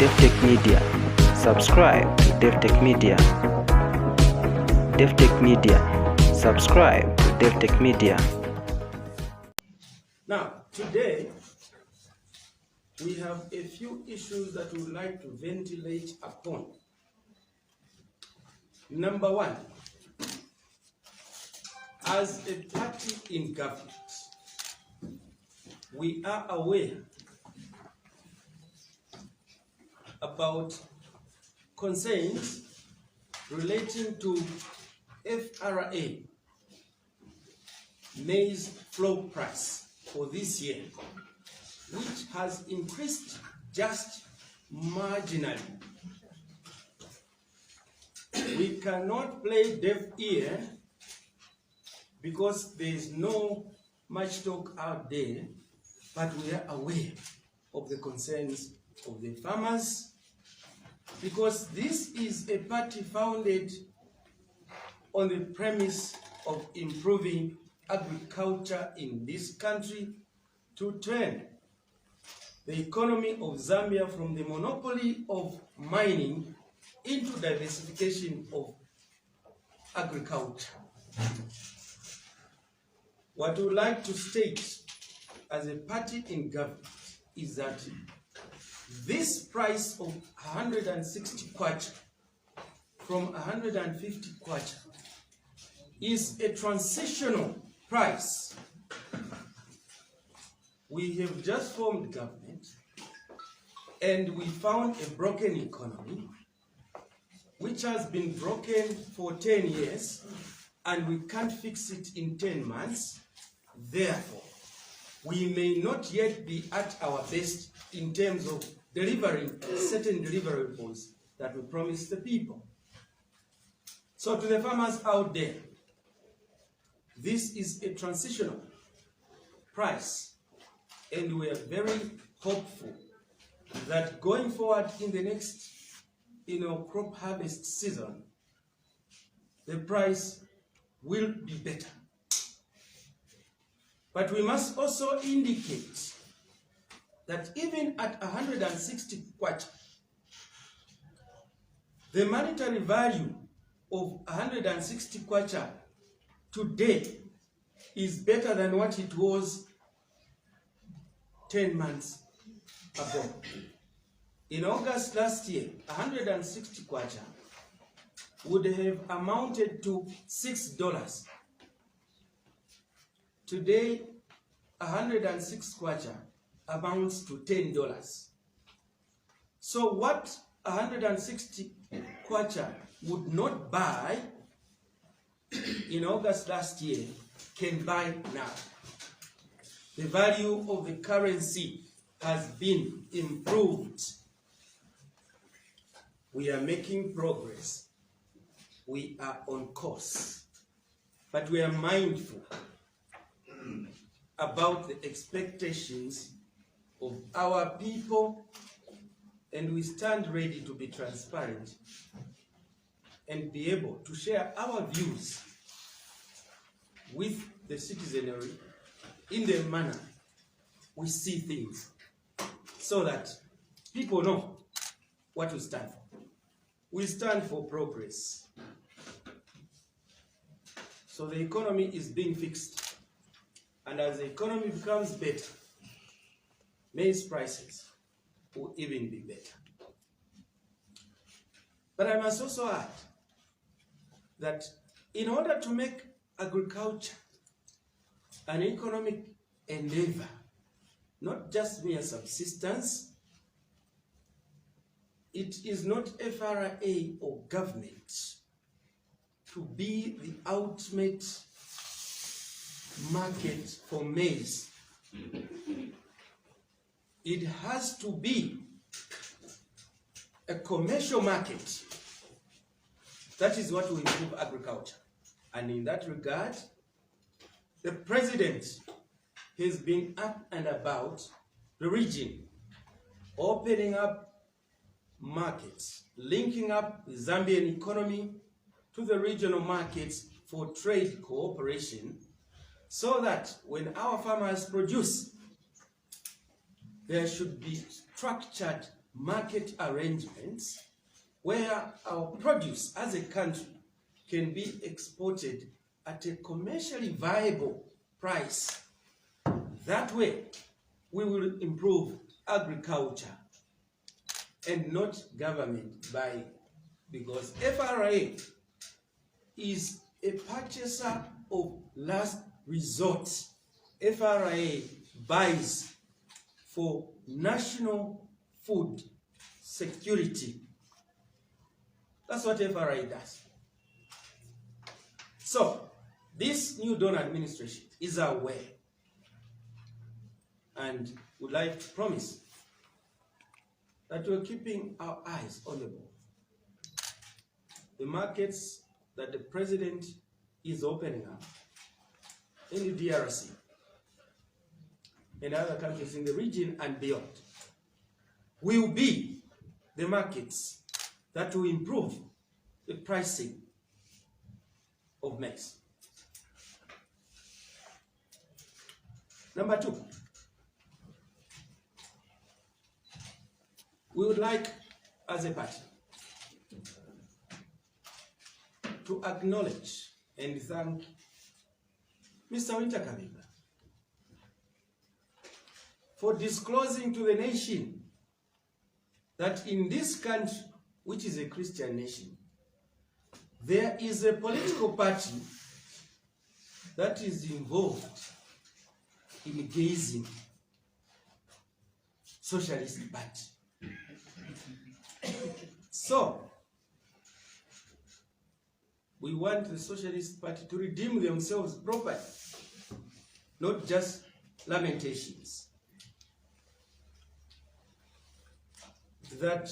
Davi-tech-media. Subscribe to Davi-tech-media. Davi-tech-media. Subscribe to Davi-tech-media. Now, today, we have a few issues that we would like to ventilate upon. Number one, as a party in government, we are aware about concerns relating to FRA maize flour price for this year, which has increased just marginally. We cannot play deaf ear because there is no much talk out there, but we are aware of the concerns of the farmers, because this is a party founded on the premise of improving agriculture in this country to turn the economy of Zambia from the monopoly of mining into diversification of agriculture. What we would like to state as a party in government is that this price of 160 kwacha from 150 kwacha is a transitional price. We have just formed government and we found a broken economy which has been broken for 10 years and we can't fix it in 10 months. Therefore, we may not yet be at our best in terms of delivering certain deliverables that we promise the people. So to the farmers out there, this is a transitional price, and we are very hopeful that going forward in the next crop harvest season, the price will be better. But we must also indicate that even at 160 kwacha, the monetary value of 160 kwacha today is better than what it was 10 months ago. In August last year, 160 kwacha would have amounted to $6. Today, 106 kwacha amounts to $10. So what 160 kwacha would not buy in August last year can buy now. The value of the currency has been improved. We are making progress. We are on course. But we are mindful about the expectations of our people, and we stand ready to be transparent and be able to share our views with the citizenry in the manner we see things, so that people know what we stand for. We stand for progress. So the economy is being fixed, and as the economy becomes better, maize prices will even be better. But I must also add that in order to make agriculture an economic endeavor, not just mere subsistence, it is not FRA or government to be the ultimate market for maize. It has to be a commercial market. That is what will improve agriculture. And in that regard, the president has been up and about the region, opening up markets, linking up the Zambian economy to the regional markets for trade cooperation, so that when our farmers produce, there should be structured market arrangements where our produce as a country can be exported at a commercially viable price. That way, we will improve agriculture and not government buying, because FRA is a purchaser of last resort. FRA buys for national food security. That's what FRA does. So, this new Dawn administration is aware and would like to promise that we're keeping our eyes on the ball. The markets that the president is opening up in the DRC and other countries in the region and beyond will be the markets that will improve the pricing of maize. Number two, we would like, as a party, to acknowledge and thank Mr. Mweetwa for disclosing to the nation that in this country, which is a Christian nation, there is a political party that is involved in gazing socialist party. So, we want the Socialist Party to redeem themselves properly, not just lamentations. That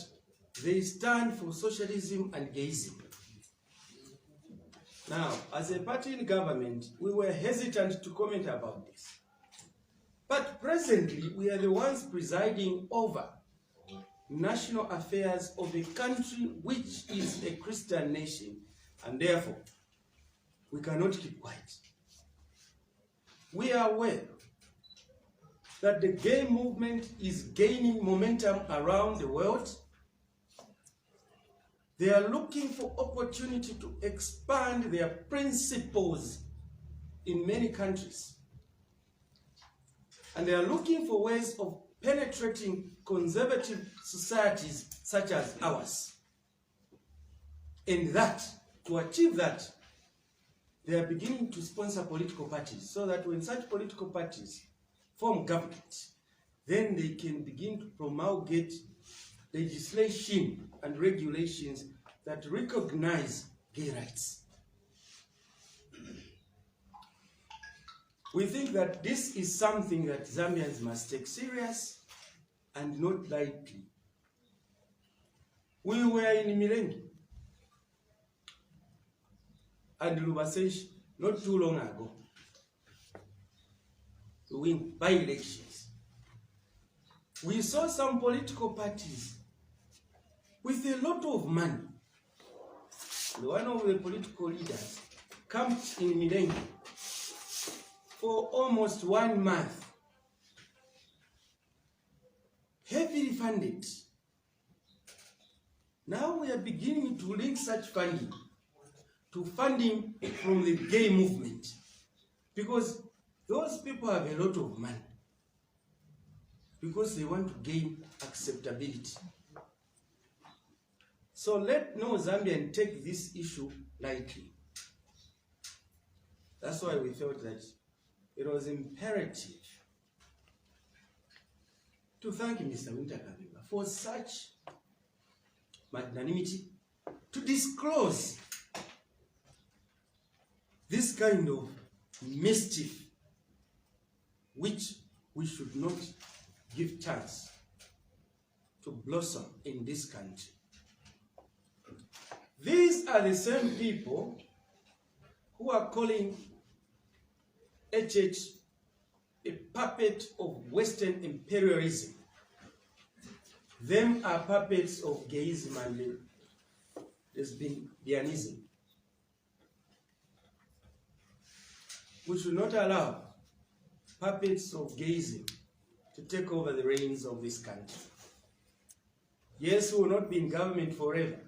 they stand for socialism and gazing. Now, as a party in government, we were hesitant to comment about this. But presently, we are the ones presiding over national affairs of a country which is a Christian nation, and therefore, we cannot keep quiet. We are aware that the gay movement is gaining momentum around the world. They are looking for opportunity to expand their principles in many countries. And they are looking for ways of penetrating conservative societies such as ours. And that, to achieve that, they are beginning to sponsor political parties, so that when such political parties form government, then they can begin to promulgate legislation and regulations that recognize gay rights. We think that this is something that Zambians must take serious and not lightly. We were in Milengi and Lubasesh not too long ago to win by-elections. We saw some political parties with a lot of money. One of the political leaders camped in Milengi for almost 1 month, heavily funded. Now we are beginning to link such funding to funding from the gay movement, because those people have a lot of money, because they want to gain acceptability. So let no Zambian take this issue lightly. That's why we felt that it was imperative to thank Mr. Mweetwa for such magnanimity to disclose this kind of mischief which we should not give chance to blossom in this country. These are the same people who are calling HH a puppet of Western imperialism. Them are puppets of gayism and lesbianism. We should not allow puppets of gayism to take over the reins of this country. Yes, we will not be in government forever,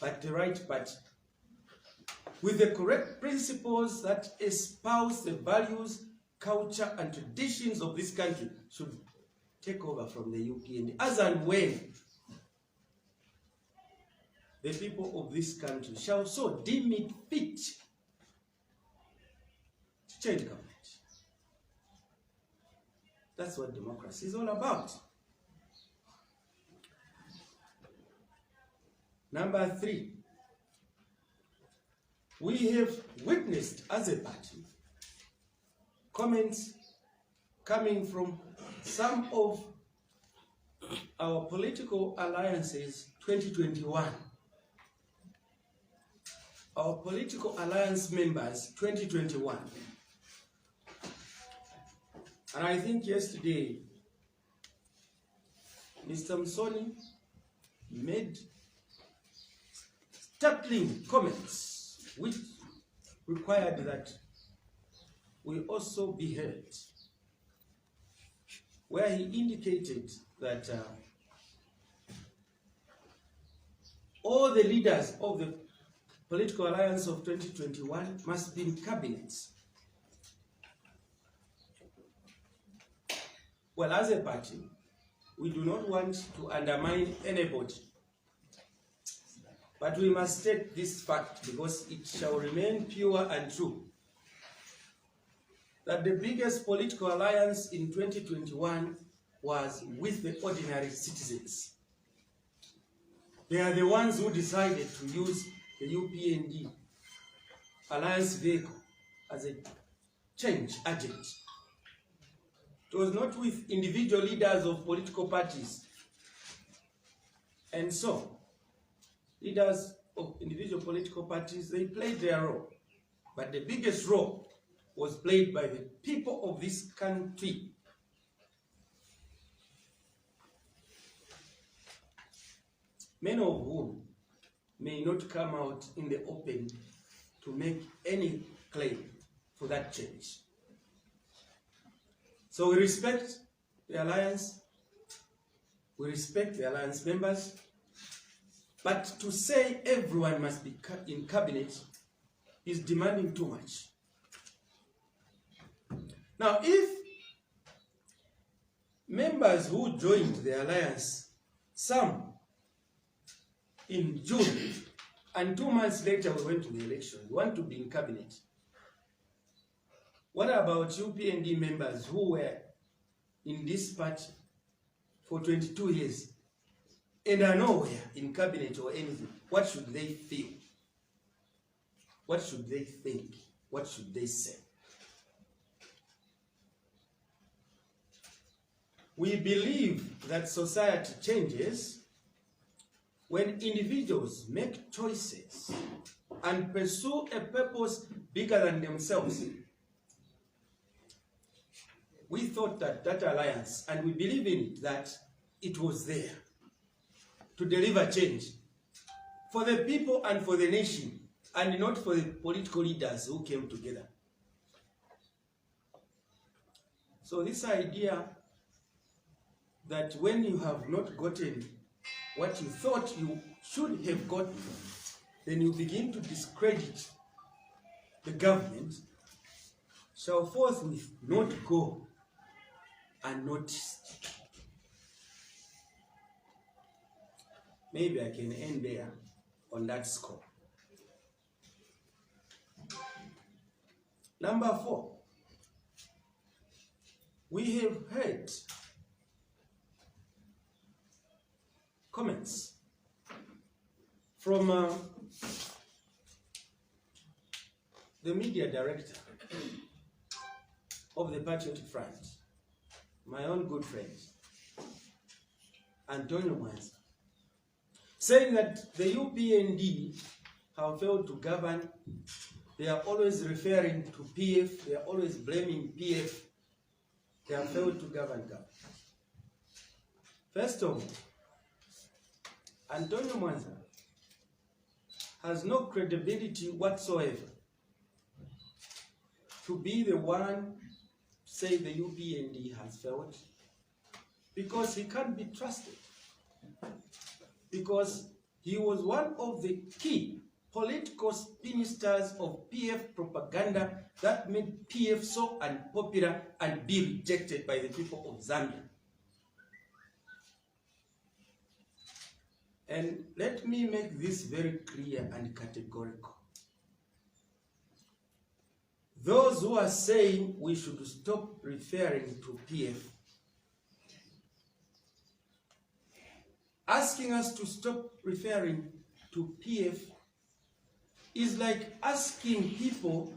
but the right party, with the correct principles that espouse the values, culture, and traditions of this country, should take over from the UPND as and when the people of this country shall so deem it fit to change government. That's what democracy is all about. Number 3, we have witnessed as a party comments coming from some of our political alliances 2021. Our political alliance members 2021. And I think yesterday, Mr. Msoni made startling comments which required that we also be heard, where he indicated that all the leaders of the political alliance of 2021 must be in cabinets. Well, as a party, we do not want to undermine anybody, but we must take this fact because it shall remain pure and true, that the biggest political alliance in 2021 was with the ordinary citizens. They are the ones who decided to use the UPND alliance vehicle as a change agent. It was not with individual leaders of political parties. And so, leaders of individual political parties, they played their role. But the biggest role was played by the people of this country. Many of whom may not come out in the open to make any claim for that change. So we respect the alliance, we respect the alliance members, but to say everyone must be in cabinet is demanding too much. Now, if members who joined the alliance, some in June, and 2 months later we went to the election, we want to be in cabinet, what about UPND members who were in this party for 22 years and are nowhere in cabinet or anything? What should they feel? What should they think? What should they say? We believe that society changes when individuals make choices and pursue a purpose bigger than themselves. We thought that that alliance, and we believe in it, that it was there to deliver change for the people and for the nation, and not for the political leaders who came together. So this idea that when you have not gotten what you thought you should have gotten, then you begin to discredit the government, shall forthwith not go unnoticed. Maybe I can end there on that score. Number 4, we have heard comments from the media director of the Patriotic Front, my own good friend, Antonio Mweetwa, saying that the UPND have failed to govern. They are always referring to PF, they are always blaming PF. They have failed to govern government. First of all, Antonio Mweetwa has no credibility whatsoever to be the one to say the UPND has failed, because he can't be trusted. because he was one of the key political ministers of PF propaganda that made PF so unpopular and be rejected by the people of Zambia. And let me make this very clear and categorical. Those who are saying we should stop referring to PF, asking us to stop referring to PF is like asking people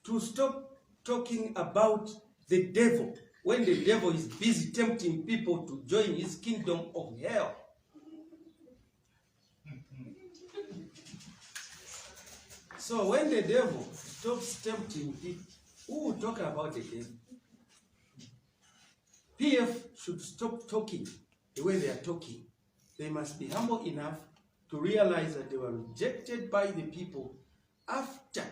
to stop talking about the devil when the devil is busy tempting people to join his kingdom of hell. So when the devil stops tempting people, who will talk about the devil? PF should stop talking the way they are talking. They must be humble enough to realize that they were rejected by the people after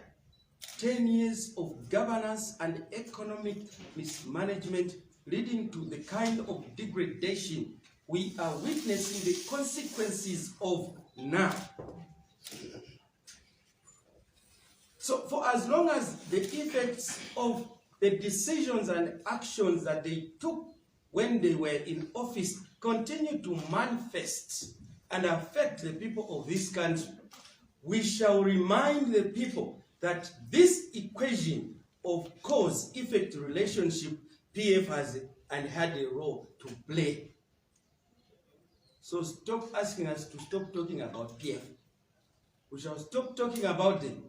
10 years of governance and economic mismanagement, leading to the kind of degradation we are witnessing the consequences of now. So for as long as the effects of the decisions and actions that they took when they were in office continue to manifest and affect the people of this country, we shall remind the people that this equation of cause-effect relationship, PF has and had a role to play. So stop asking us to stop talking about PF. We shall stop talking about them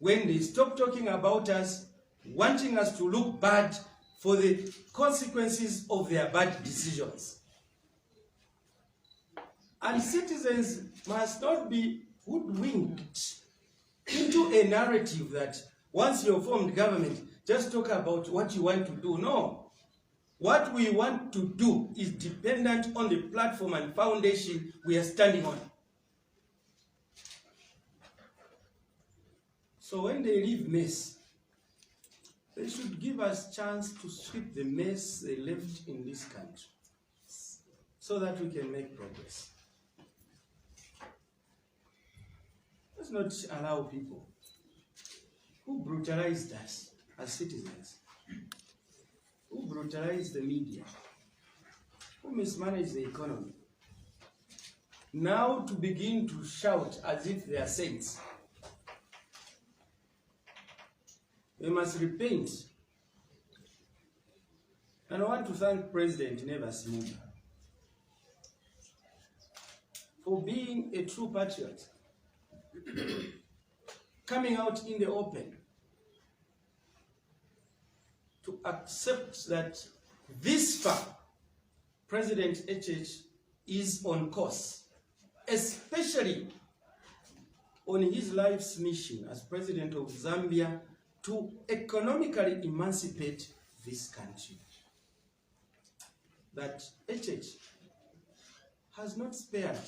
when they stop talking about us, wanting us to look bad for the consequences of their bad decisions. And citizens must not be hoodwinked into a narrative that once you've formed government, just talk about what you want to do. No. What we want to do is dependent on the platform and foundation we are standing on. So when they leave mess, they should give us chance to sweep the mess they left in this country so that we can make progress. Let's not allow people who brutalized us as citizens, who brutalized the media, who mismanaged the economy, now to begin to shout as if they are saints. They must repent. And I want to thank President Nevas Mweetwa for being a true patriot, coming out in the open to accept that this far President HH is on course, especially on his life's mission as President of Zambia to economically emancipate this country. That HH has not spared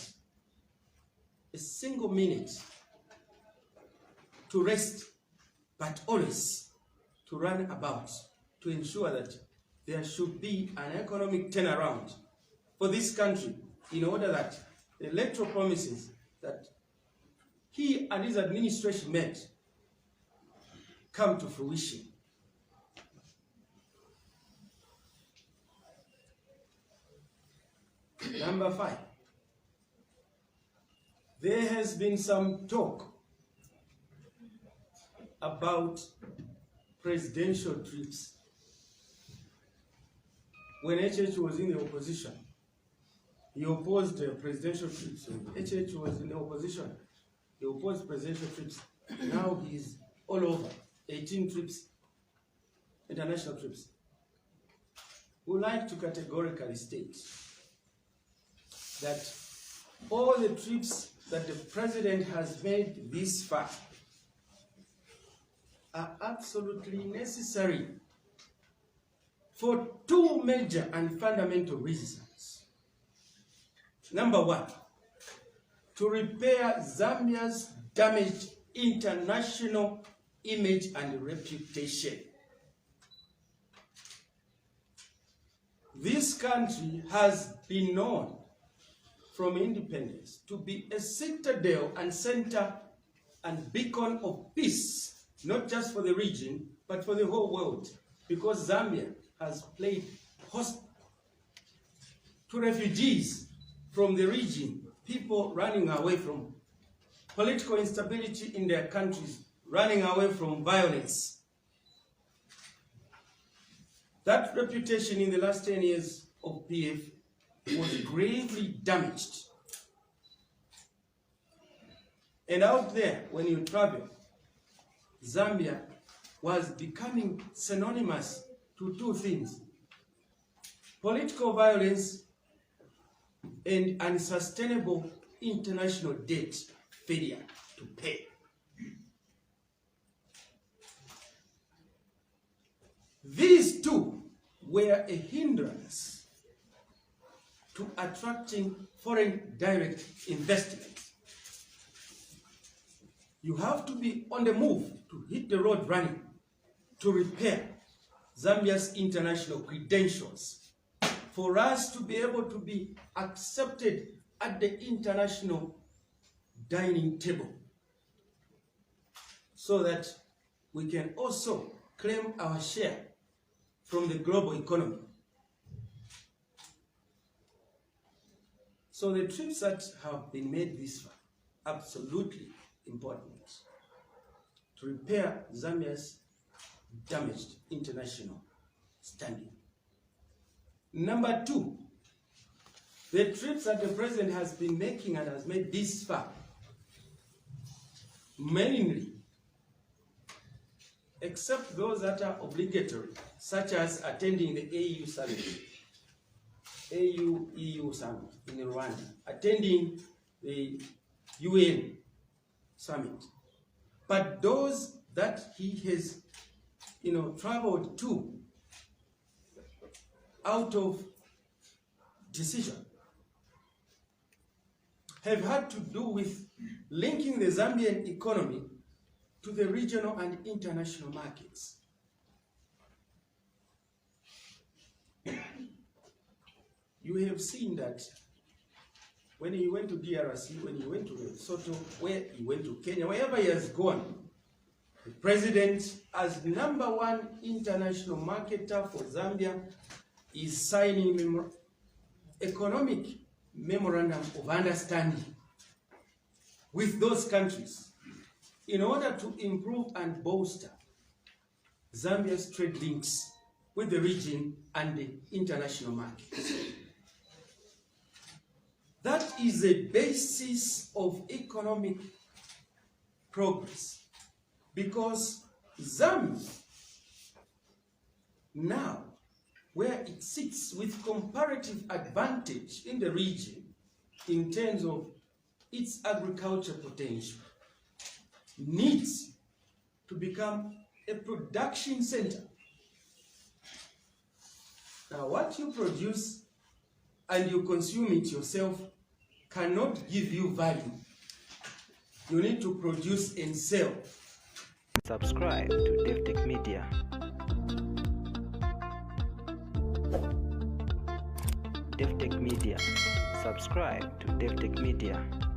a single minute to rest, but always to run about to ensure that there should be an economic turnaround for this country in order that the electoral promises that he and his administration made come to fruition. Number 5, there has been some talk about presidential trips. When HH was in the opposition, he opposed presidential trips. When HH was in the opposition, he opposed presidential trips. Now he's all over. 18 trips, international trips. We like to categorically state that all the trips that the president has made this far are absolutely necessary for 2 major and fundamental reasons. Number 1, to repair Zambia's damaged international image and reputation. This country has been known from independence to be a citadel and center and beacon of peace, not just for the region, but for the whole world, because Zambia has played host to refugees from the region, people running away from political instability in their countries, running away from violence. That reputation in the last 10 years of PF was gravely damaged. And out there, when you travel, Zambia was becoming synonymous to two things: political violence and unsustainable international debt failure to pay. These two were a hindrance to attracting foreign direct investment. You have to be on the move to hit the road running to repair Zambia's international credentials for us to be able to be accepted at the international dining table, so that we can also claim our share from the global economy. So the trips that have been made this far, absolutely important to repair Zambia's damaged international standing. Number two, the trips that the president has been making and has made this far, mainly, except those that are obligatory, such as attending the AU summit, AU-EU summit in Rwanda, attending the UN summit. But those that he has, traveled to out of decision have had to do with linking the Zambian economy to the regional and international markets. You have seen that when he went to DRC, when he went to Lesotho, where he went to Kenya, wherever he has gone, the president, as #1 international marketer for Zambia, is signing economic memorandum of understanding with those countries in order to improve and bolster Zambia's trade links with the region and the international markets. That is a basis of economic progress, because Zambia now, where it sits with comparative advantage in the region in terms of its agriculture potential, needs to become a production center. Now, what you produce and you consume it yourself cannot give you value. You need to produce and sell. Subscribe to Davi-tech-media. Davi-tech-media. Subscribe to Davi-tech-media.